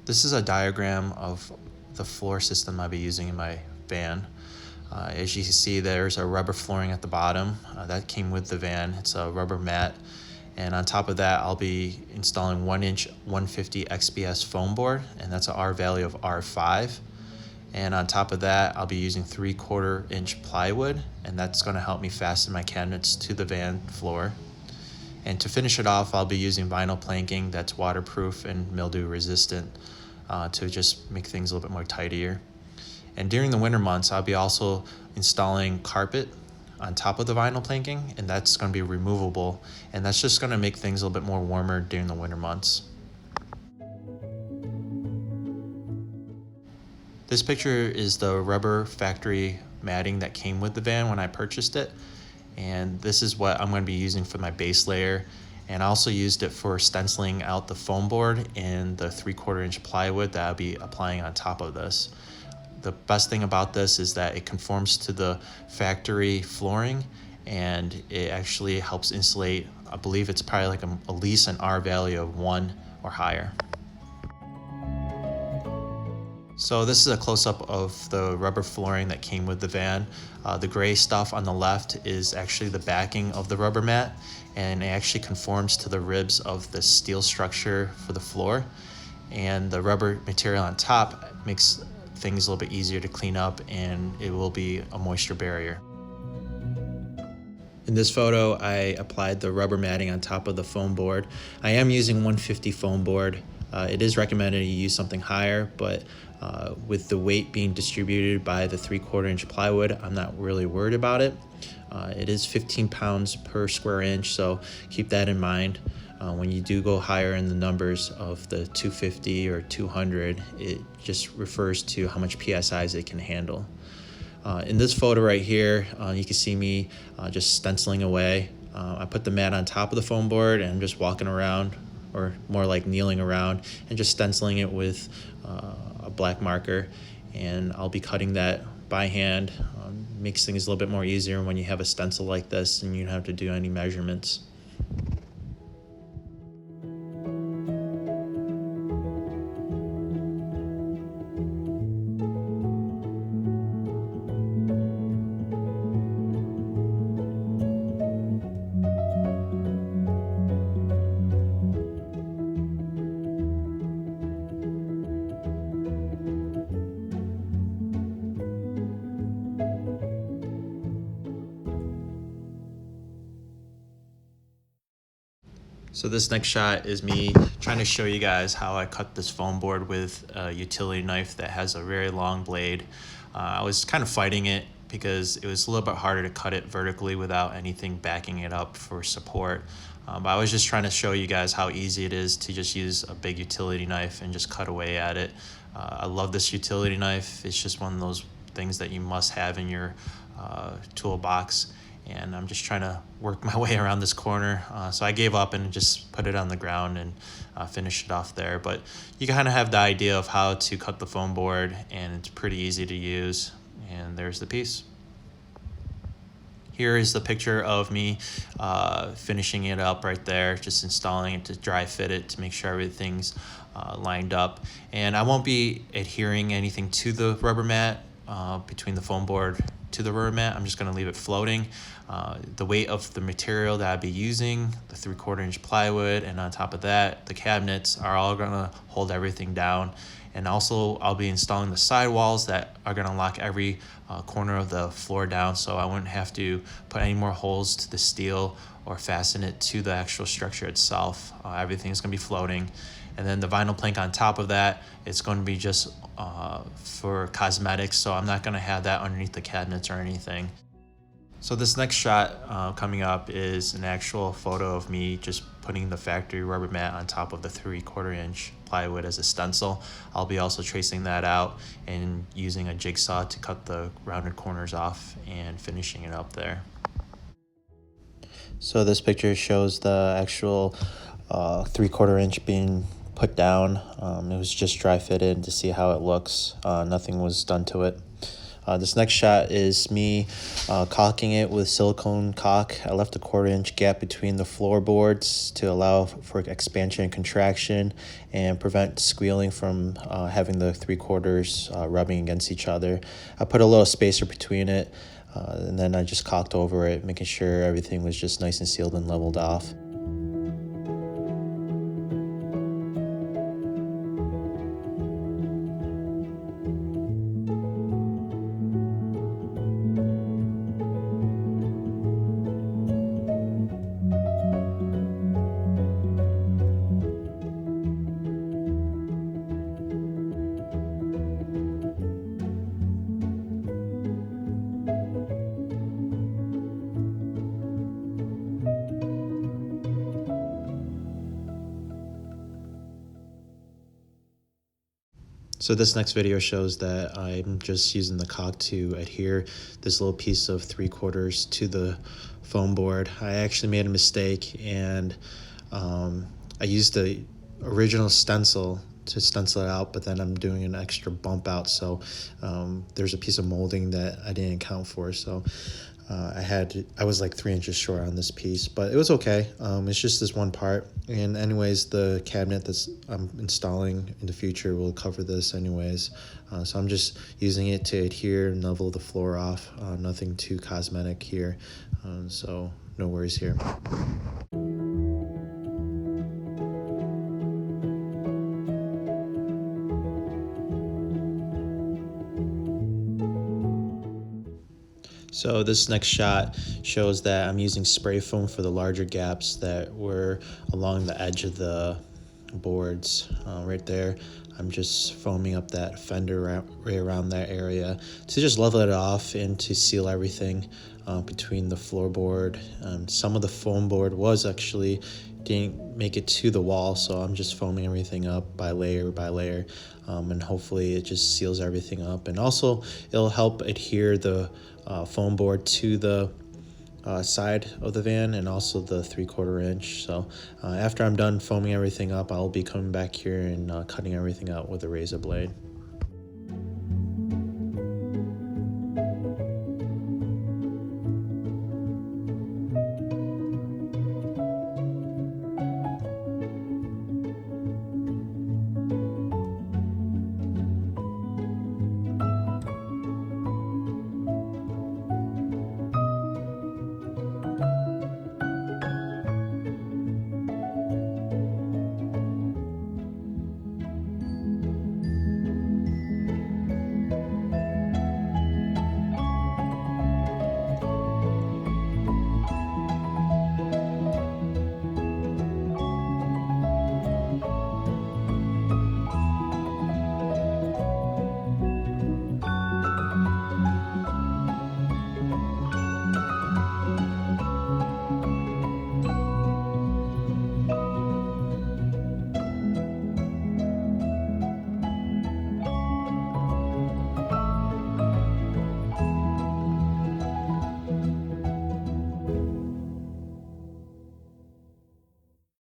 This is a diagram of the floor system I'll be using in my van. As you can see, there's a rubber flooring at the bottom. That came with the van. It's a rubber mat. And on top of that, I'll be installing 1-inch 150 XPS foam board, and that's an R value of R5. And on top of that, I'll be using 3/4 inch plywood, and that's going to help me fasten my cabinets to the van floor. And to finish it off, I'll be using vinyl planking that's waterproof and mildew resistant to just make things a little bit more tidier. And during the winter months, I'll be also installing carpet on top of the vinyl planking, and that's going to be removable, and that's just going to make things a little bit more warmer during the winter months. This picture is the rubber factory matting that came with the van when I purchased it, and this is what I'm going to be using for my base layer. And I also used it for stenciling out the foam board and the 3/4 inch plywood that I'll be applying on top of this. The best thing about this is that it conforms to the factory flooring, and it actually helps insulate. I believe it's probably like at least an R value of 1 or higher. So this is a close-up of the rubber flooring that came with the van. The gray stuff on the left is actually the backing of the rubber mat, and it actually conforms to the ribs of the steel structure for the floor. And the rubber material on top makes things a little bit easier to clean up, and it will be a moisture barrier. In this photo, I applied the rubber matting on top of the foam board. I am using 150 foam board. It is recommended you use something higher, but with the weight being distributed by the 3/4 inch plywood, I'm not really worried about it. It is 15 pounds per square inch, so keep that in mind. When you do go higher in the numbers of the 250 or 200, it just refers to how much PSIs it can handle. In this photo right here, you can see me just stenciling away. I put the mat on top of the foam board and I'm just walking around, or more like kneeling around, and just stenciling it with a black marker. And I'll be cutting that by hand. Makes things a little bit more easier when you have a stencil like this and you don't have to do any measurements. So this next shot is me trying to show you guys how I cut this foam board with a utility knife that has a very long blade. I was kind of fighting it because it was a little bit harder to cut it vertically without anything backing it up for support. But I was just trying to show you guys how easy it is to just use a big utility knife and just cut away at it. I love this utility knife. It's just one of those things that you must have in your toolbox. And I'm just trying to work my way around this corner. So I gave up and just put it on the ground and finished it off there. But you kind of have the idea of how to cut the foam board, and it's pretty easy to use. And there's the piece. Here is the picture of me finishing it up right there, just installing it to dry fit it to make sure everything's lined up. And I won't be adhering anything to the rubber mat between the foam board to the rubber mat. I'm just going to leave it floating. The weight of the material that I'll be using, the 3/4 inch plywood, and on top of that, the cabinets are all going to hold everything down. And also I'll be installing the sidewalls that are going to lock every corner of the floor down, so I wouldn't have to put any more holes to the steel or fasten it to the actual structure itself. Everything's going to be floating. And then the vinyl plank on top of that, it's going to be just for cosmetics, so I'm not going to have that underneath the cabinets or anything. So this next shot coming up is an actual photo of me just putting the factory rubber mat on top of the 3/4 inch plywood as a stencil. I'll be also tracing that out and using a jigsaw to cut the rounded corners off and finishing it up there. So this picture shows the actual 3/4 inch being put down. It was just dry fitted to see how it looks. Nothing was done to it. This next shot is me caulking it with silicone caulk. I left a 1/4 inch gap between the floorboards to allow for expansion and contraction and prevent squealing from having the 3/4 rubbing against each other. I put a little spacer between it, and then I just caulked over it, making sure everything was just nice and sealed and leveled off. So this next video shows that I'm just using the caulk to adhere this little piece of 3/4 to the foam board. I actually made a mistake, and I used the original stencil to stencil it out, but then I'm doing an extra bump out, so there's a piece of molding that I didn't account for. So I was like 3 inches short on this piece, but it was okay. It's just this one part. And anyways, the cabinet that's I'm installing in the future will cover this anyways. So I'm just using it to adhere and level the floor off. Nothing too cosmetic here. So no worries here. So this next shot shows that I'm using spray foam for the larger gaps that were along the edge of the boards. Right there, I'm just foaming up that fender right around that area to just level it off and to seal everything between the floorboard. Some of the foam board was actually didn't make it to the wall, so I'm just foaming everything up by layer, and hopefully it just seals everything up. And also it'll help adhere the foam board to the side of the van and also the 3/4 inch. So after I'm done foaming everything up, I'll be coming back here and cutting everything out with a razor blade.